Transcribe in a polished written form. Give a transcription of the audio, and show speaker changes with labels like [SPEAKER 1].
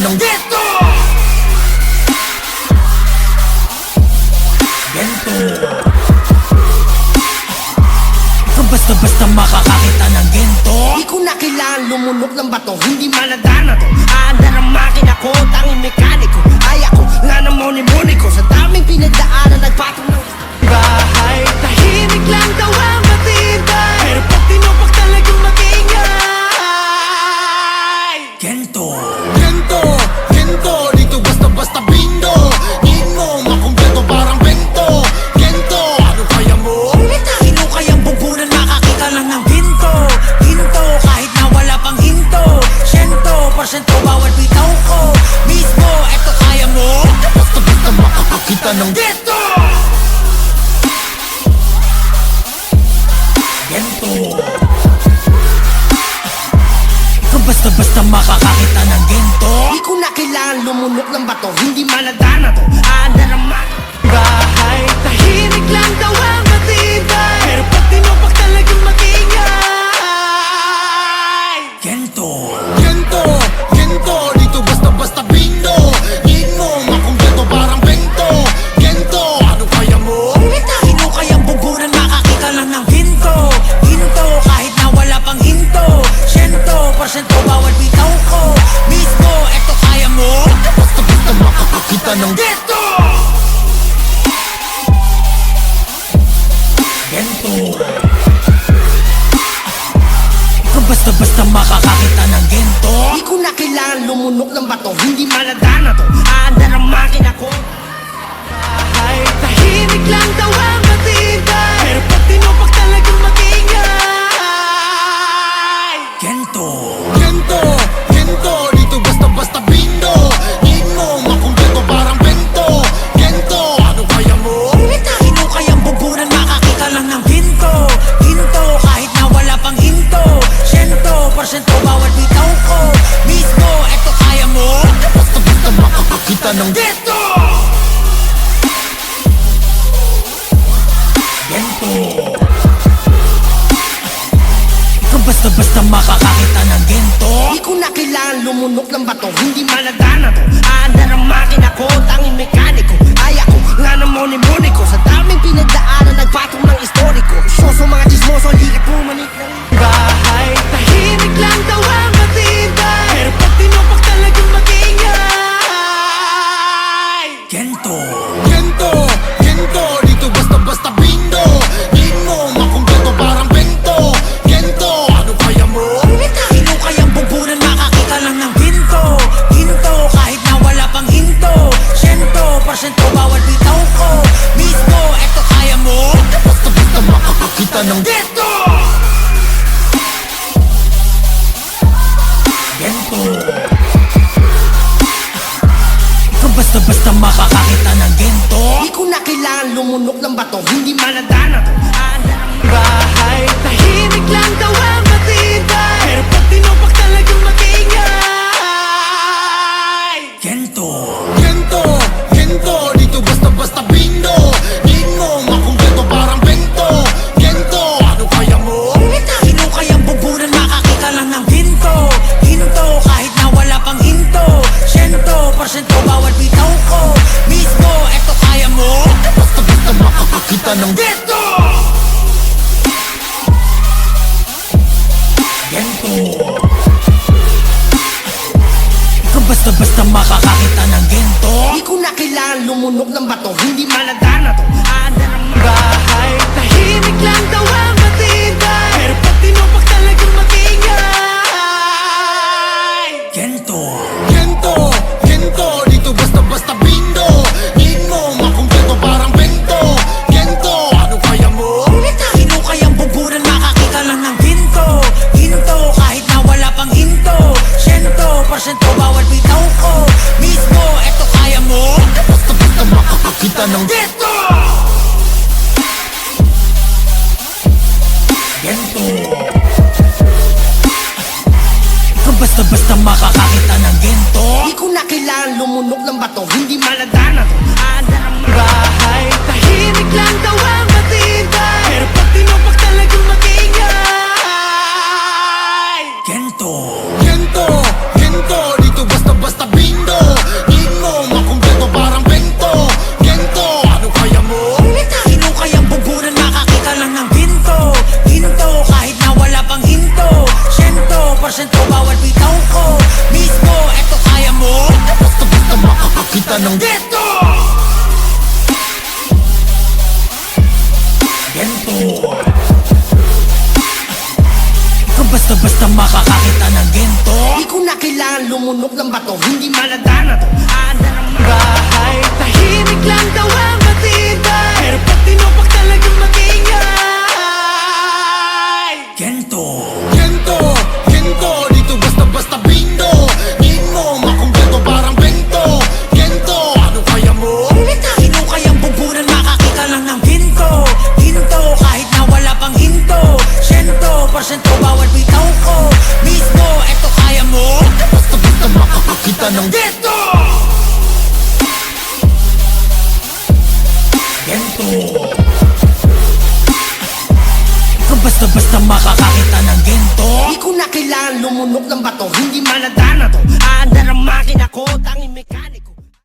[SPEAKER 1] ng ghetto. Gento. Ikaw basta-basta makakakita ng gento.
[SPEAKER 2] Di ko na kailangan lumunok ng bato, hindi maladana to. Aanda ng makina ko, tanging mekaniko. Ay ako, nga ng moni-moni ko. Sa daming pinagdaanan, nagpatong ng
[SPEAKER 3] bahay. Tahimik lang daw ang matibay, pero pag tinupak talagang maingay.
[SPEAKER 1] Gento.
[SPEAKER 4] Gento, gento, dito basta-basta bindo. Di mo makumpleto parang bento. Gento, ano kaya mo?
[SPEAKER 1] Hinukay ang bugbunan, makakita lang ng ginto. Ginto, kahit na wala pang hinto. 100% bawal bitaw ko. Mismo, eto kaya mo.
[SPEAKER 4] Basta-basta makakakita ng
[SPEAKER 1] Gento. Gento. Ikaw basta-basta makakakita ng gento.
[SPEAKER 2] Di ko na kailangan lumunok ng bato, hindi maladana to. Aanda ng makina.
[SPEAKER 3] Bahay. Tahimik lang daw ang matibay, pero pag tinupak talagang maingay.
[SPEAKER 1] Gento.
[SPEAKER 4] gento, gento, dito basta-basta bindo. Di mo makumpleto parang bento. Gento, ano kaya mo?
[SPEAKER 1] Hinukay ang bugbunan, makakita lang ng ginto. Ginto, kahit na wala pang hinto. 100% bawal bitaw ko. Mismo, eto kaya mo.
[SPEAKER 4] Basta-basta makakakita ng
[SPEAKER 1] Gento. Gento. Ikaw basta-basta makakakita ng gento.
[SPEAKER 2] Di ko na kailangan lumunok ng bato, hindi maladana to. Aanda ng makina ko.
[SPEAKER 3] Bahay. Tahimik lang daw ang matibay, pero pag tinupak talagang maingay.
[SPEAKER 1] Gento.
[SPEAKER 4] gento, gento, dito basta-basta bindo. Di mo makumpleto parang bento. Gento, ano kaya mo?
[SPEAKER 1] Hinukay ang bugbunan, makakita lang ng ginto. Ginto, kahit na wala pang hinto. 100% bawal bitaw ko. Mismo, eto kaya mo.
[SPEAKER 4] Basta-basta makakakita ng
[SPEAKER 1] Gento. Gento. Ikaw basta-basta makakakita ng gento.
[SPEAKER 2] Di ko na kailangan lumunok ng bato, hindi maladana to. Aanda ng makina ko, tanging mekaniko. Ay ako, nga ng moni-moni ko. Sa daming pinagdaanan, nagpatong ng istoriko. Soso mga chismoso, likat pumanik ng
[SPEAKER 3] Bahay. Tahimik lang daw ang matibay, pero pag tinupak talagang maingay.
[SPEAKER 1] Gento.
[SPEAKER 4] gento, gento, dito basta-basta bindo. Di mo makumpleto parang bento. Gento, ano kaya mo?
[SPEAKER 1] Hinukay ang bugbunan, makakita lang ng ginto. Ginto, kahit na wala pang hinto. 100% bawal bitaw ko. Mismo, eto kaya mo.
[SPEAKER 4] Basta-basta makakakita ng
[SPEAKER 1] Gento. Gento. Ikaw basta-basta makakakita ng gento.
[SPEAKER 2] Di ko na kailangan lumunok ng bato, hindi maladana to. Aanda ng
[SPEAKER 3] Bahay. Tahimik lang daw ang matibay, pero pag tinupak talagang maingay.
[SPEAKER 1] Gento.
[SPEAKER 4] gento, gento, dito basta-basta bindo. Di mo makumpleto parang bento. Gento, ano kaya mo?
[SPEAKER 1] Hinukay ang bugbunan, makakita lang ng ginto. Ginto, kahit na wala pang hinto. 100% bawal bitaw ko. Mismo, eto kaya mo.
[SPEAKER 4] Basta-basta makakakita ng
[SPEAKER 1] Gento. Gento. Ikaw basta-basta makakakita ng gento.
[SPEAKER 2] Di ko na kailangan lumunok ng bato, hindi maladana to. Aanda ng
[SPEAKER 3] Bahay. Tahimik lang daw ang matibay, pero pag tinupak talagang maingay.
[SPEAKER 1] Gento.
[SPEAKER 4] gento, gento, dito basta-basta bindo. Di mo makumpleto parang bento. Gento, ano kaya mo?
[SPEAKER 1] Hinukay ang bugbunan, makakita lang ng ginto. Ginto, kahit na wala pang hinto. 100% bawal bitaw ko. Mismo, eto kaya mo.
[SPEAKER 4] Basta-basta makakakita ng
[SPEAKER 1] Gento. Gento. Ikaw basta-basta makakakita ng gento.
[SPEAKER 2] Di ko na kailangan lumunok ng bato, hindi maladana to. Aanda ng
[SPEAKER 3] Bahay. Tahimik lang daw ang matibay, pero pag tinupak talagang maingay.
[SPEAKER 1] Gento.
[SPEAKER 4] gento, gento, dito basta-basta bindo.
[SPEAKER 2] kailangan lumunok ng bato, hindi maladana to. Aandar ang
[SPEAKER 3] Bahay, tahimik lang daw ang matibay, pero pag tinupak talagang magingay.
[SPEAKER 1] Gento.
[SPEAKER 4] Gento, gento, dito basta-basta bindo. Ngin mo, makumpleto parang bento. Gento, ano kaya mo?
[SPEAKER 1] Hinukay ang bubunan, makakita lang ng ginto. Ginto, kahit na wala pang hinto. 100% bawal bitaw ko. Mismo, eto kaya mo.
[SPEAKER 4] Basta-basta makakakita ng
[SPEAKER 1] Gento! Gento. Ikaw basta-basta makakakita ng gento.
[SPEAKER 2] Di ko na kailangan lumunok ng bato, hindi maladana to. Aandar ang makina ko, tanging mekaniko.